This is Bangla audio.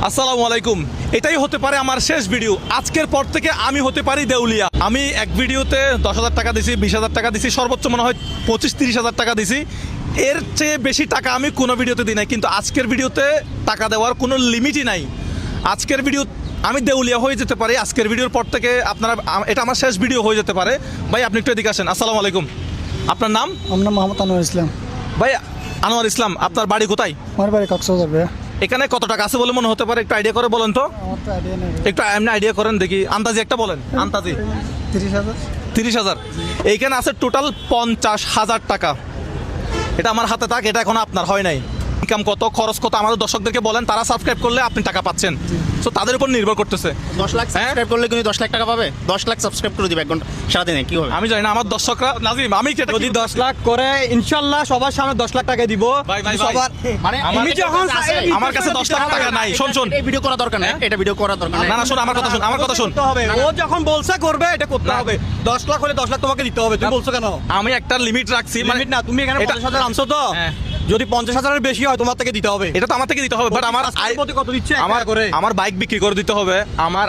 আসসালামু আলাইকুম। এটাই হতে পারে আমার শেষ ভিডিও। আজকের পর থেকে আমি হতে পারি দেউলিয়া। আমি এক ভিডিওতে 10,000 টাকা দিছি, 20,000 টাকা দিছি, সর্বোচ্চ মনে হয় 25-30,000 টাকা দিছি। এর চেয়ে বেশি টাকা আমি কোনো ভিডিওতে দিই নাই, কিন্তু আজকের ভিডিওতে টাকা দেওয়ার কোনো লিমিটই নাই। আজকের ভিডিও আমি দেউলিয়া হয়ে যেতে পারি। আজকের ভিডিওর পর থেকে আপনারা, এটা আমার শেষ ভিডিও হয়ে যেতে পারে। ভাই আপনি একটু এদিকে আসেন। আসসালামু আলাইকুম, আপনার নাম? আমার নাম মোহাম্মদ আনোয়ার ইসলাম। ভাই আনোয়ার ইসলাম, আপনার বাড়ি কোথায়? আমার বাড়ি কক্সবাজার ভাইয়া। এখানে কত টাকা আছে বলে মনে হতে পারে? একটু আইডিয়া করে বলেন তো। আমার তো আইডিয়া নেই। একটু এমনি আইডিয়া করেন দেখি, আন্দাজি একটা বলেন। আন্দাজি 30,000। 30,000। এইখানে আছে টোটাল 50,000 টাকা। এটা আমার হাতে থাক, এটা এখনো আপনার হয় নাই। ইনকাম কত, খরচ কত আমাদের দর্শকদেরকে বলেন। তারা সাবস্ক্রাইব করলে আপনি টাকা পাচ্ছেন, সো তাদের উপর নির্ভর করতেছে। 10 লাখ সাবস্ক্রাইব করলে কিন্তু 10 লাখ টাকা পাবে। 10 লাখ সাবস্ক্রাইব করে দিবে 1 ঘন্টা সারাদিনে, কি হবে? আমি জানি না আমার দর্শকরা, নাজিম আমি কি এটা যদি 10 লাখ করে ইনশাল্লাহ সবার সামনে 10 লাখ টাকা দিব। ভাই, ভাই, ভাই। সবার মানে আমি যখন আমার কাছে 10 লাখ টাকা নাই। শোন শোন, এই ভিডিও করা দরকার নাই, এটা ভিডিও করা দরকার নাই। না না শোন, আমার কথা শোন, আমার কথা শোন। করতে হবে। ও যখন বলছে করবে এটা করতে না। হবে। 10 লাখ হলে 10 লাখ তোমাকে দিতে হবে। তুমি বলছো কেন? আমি একটা লিমিট রাখছি, মানে লিমিট না, তুমি এখানে এটা- 50,000 আনছো তো। হ্যাঁ। যদি 50,000-এর বেশি হয় তোমার থেকে দিতে হবে। এটা তো আমার থেকে দিতে হবে, বাট আমার প্রতি কত দিচ্ছে আমার করে? আমার বাইক বিক্রি করে দিতে হবে। আমার